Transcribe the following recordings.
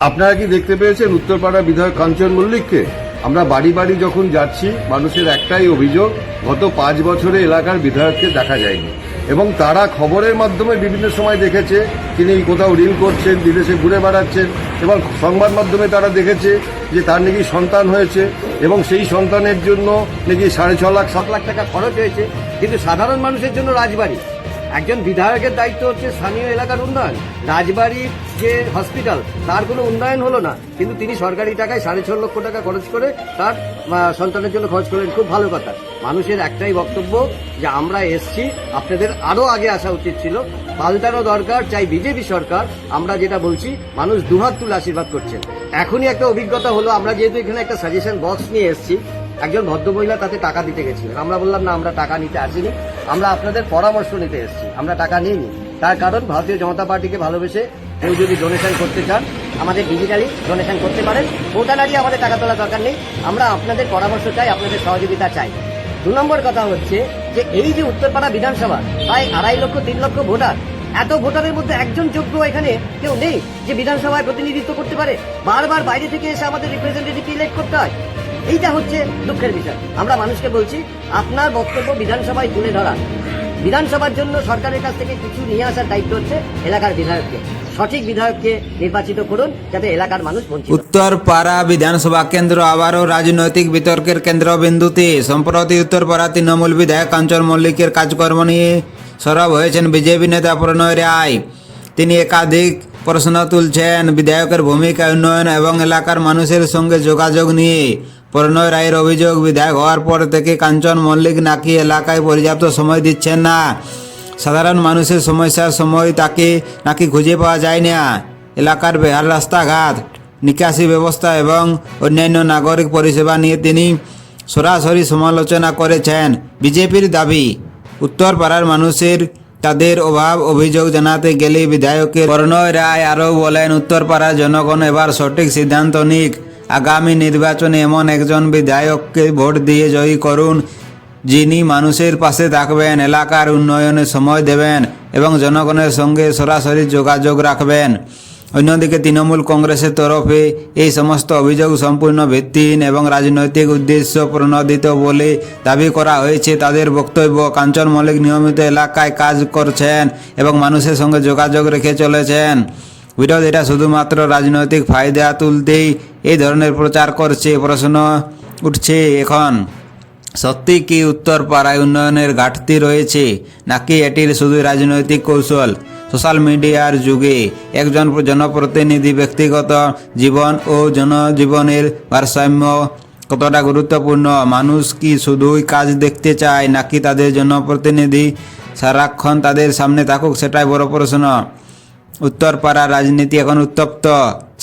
আপনারা কি দেখতে পেয়েছেন উত্তরপাড়া বিধায়ক কাঞ্চন মল্লিককে? আমরা বাড়ি বাড়ি যখন যাচ্ছি মানুষের একটাই অভিযোগ, গত 5 বছরে এলাকার বিধায়ককে দেখা যায়নি এবং তারা খবরের মাধ্যমে বিভিন্ন সময় দেখেছে তিনি কোথাও রিল করছেন, বিদেশে ঘুরে বেড়াচ্ছেন এবং সংবাদ মাধ্যমে তারা দেখেছে যে তার নাকি সন্তান হয়েছে এবং সেই সন্তানের জন্য নাকি 6.5 লাখ 7 লাখ টাকা খরচ হয়েছে। কিন্তু সাধারণ মানুষের জন্য রাজবাড়ি, একজন বিধায়কের দায়িত্ব হচ্ছে স্থানীয় এলাকার উন্নয়ন। রাজবাড়ির যে হসপিটাল তার কোনো উন্নয়ন হলো না, কিন্তু তিনি সরকারি টাকায় 6.5 লক্ষ টাকা খরচ করে তার সন্তানের জন্য খরচ করলেন। খুব ভালো কথা। মানুষের একটাই বক্তব্য যে আমরা এসছি, আপনাদের আরো আগে আসা উচিত ছিল, পাল্টানো দরকার, চাই বিজেপি সরকার। আমরা যেটা বলছি, মানুষ দুহাত তুলে আশীর্বাদ করছেন। এখনই একটা অভিজ্ঞতা হলো, আমরা যেহেতু এখানে একটা সাজেশন বক্স নিয়ে এসছি, একজন ভদ্রমহিলা তাতে টাকা দিতে গেছিলেন। আমরা বললাম না, আমরা টাকা নিতে আসিনি, আমরা আপনাদের পরামর্শ নিতে এসেছি, আমরা টাকা নিইনি। তার কারণ ভারতীয় জনতা পার্টিকে ভালোবেসে কেউ যদি ডোনেশন করতে চান আমাদের ডিজিটালি ডোনেশন করতে পারেন, ওটা দাঁড়িয়ে আমাদের টাকা তোলার দরকার নেই। আমরা আপনাদের পরামর্শ চাই, আপনাদের সহযোগিতা চাই। 2 নম্বর কথা হচ্ছে যে এই যে উত্তরপাড়া বিধানসভা প্রায় 2.5 লক্ষ 3 লক্ষ ভোটার, এত ভোটারের মধ্যে একজন যোগ্য এখানে কেউ নেই যে বিধানসভায় প্রতিনিধিত্ব করতে পারে। বারবার বাইরে থেকে এসে আমাদের রিপ্রেজেন্টেটিভ ইলেক্ট করতে হয়। এইটা হচ্ছে দুঃখের বিষয়। আমরা মানুষকে বলছি, আপনার বক্তব্য বিধানসভায় তুলে ধরা, বিধানসভার জন্য সরকারের কাছ থেকে কিছু নিয়ে আসার দায়িত্ব হচ্ছে এলাকার বিধায়ককে। সঠিক বিধায়ককে নির্বাচিত করুন যাতে এলাকার মানুষ বঞ্চিত। উত্তরপাড়া বিধানসভা কেন্দ্র আবারও রাজনৈতিক বিতর্কের কেন্দ্রবিন্দুতে। সম্প্রতি উত্তরপাড়া তৃণমূল বিধায়ক কাঞ্চন মল্লিকের কাজকর্ম নিয়ে সরব হয়েছেন বিজেপি নেতা প্রণয় রায়। তিনি একাধিক প্রশ্ন তুলছেন বিধায়কের ভূমিকা, উন্নয়ন এবং এলাকার মানুষের সঙ্গে যোগাযোগ নিয়ে। প্রণয় রায়ের অভিযোগ, বিধায়ক হওয়ার পর থেকে কাঞ্চন মল্লিক নাকি এলাকায় পর্যাপ্ত সময় দিচ্ছেন না। সাধারণ মানুষের সমস্যার সময় তাকে নাকি খুঁজে পাওয়া যায় না। এলাকার বেহাল রাস্তাঘাট, নিকাশি ব্যবস্থা এবং অন্যান্য নাগরিক পরিষেবা নিয়ে তিনি সরাসরি সমালোচনা করেছেন। বিজেপির দাবি, উত্তরপাড়ার মানুষের তাদের অভাব অভিযোগ জানাতে গেলে বিধায়কের প্রণয় রায় আরও বলেন, উত্তরপাড়ার জনগণ এবার সঠিক সিদ্ধান্ত নিক। আগামী নির্বাচনে এমন একজন বিধায়ককে ভোট দিয়ে জয়ী করুন যিনি মানুষের পাশে থাকবেন, এলাকার উন্নয়নে সময় দেবেন এবং জনগণের সঙ্গে সরাসরি যোগাযোগ রাখবেন। অন্যদিকে তৃণমূল কংগ্রেসের তরফে এই সমস্ত অভিযোগ সম্পূর্ণ ভিত্তিহীন এবং রাজনৈতিক উদ্দেশ্য প্রণোদিত বলে দাবি করা হয়েছে। তাদের বক্তব্য, কাঞ্চন মল্লিক নিয়মিত এলাকায় কাজ করছেন এবং মানুষের সঙ্গে যোগাযোগ রেখে চলেছেন। বিরোধীরা শুধুমাত্র রাজনৈতিক ফায়দা তুলতেই এই ধরনের প্রচার করছে। প্রশ্ন উঠছে এখন, সত্যি কি উত্তরপাড়ায় উন্নয়নের ঘাটতি রয়েছে, নাকি এটির শুধু রাজনৈতিক কৌশল? সোশ্যাল মিডিয়ার যুগে একজন জনপ্রতিনিধি ব্যক্তিগত জীবন ও জনজীবনের ভারসাম্য কতটা গুরুত্বপূর্ণ? মানুষ কি শুধুই কাজ দেখতে চায়, নাকি তাদের জনপ্রতিনিধি সারাক্ষণ তাদের সামনে থাকুক, সেটাই বড় প্রশ্ন। উত্তরপাড়ার রাজনীতি এখন উত্তপ্ত।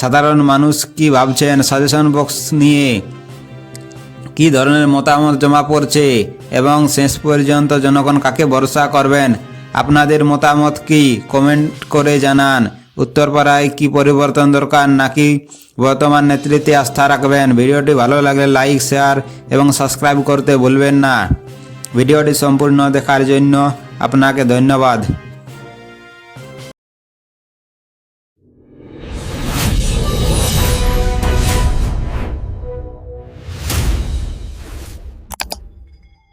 সাধারণ মানুষ কি ভাবছেন সাজেশন বক্স নিয়ে? কি ধরনের মতামত জমা পড়ছে এবং শেষ পর্যন্ত জনগণ কাকে ভরসা করবেন? আপনাদের মতামত কি? কমেন্ট করে জানান। উত্তরপাড়ায় কি পরিবর্তন দরকার, নাকি বর্তমান নেতৃত্বে আস্থা রাখবেন? ভিডিওটি ভালো লাগলে লাইক, শেয়ার এবং সাবস্ক্রাইব করতে ভুলবেন না। ভিডিওটি সম্পূর্ণ দেখার জন্য আপনাকে ধন্যবাদ।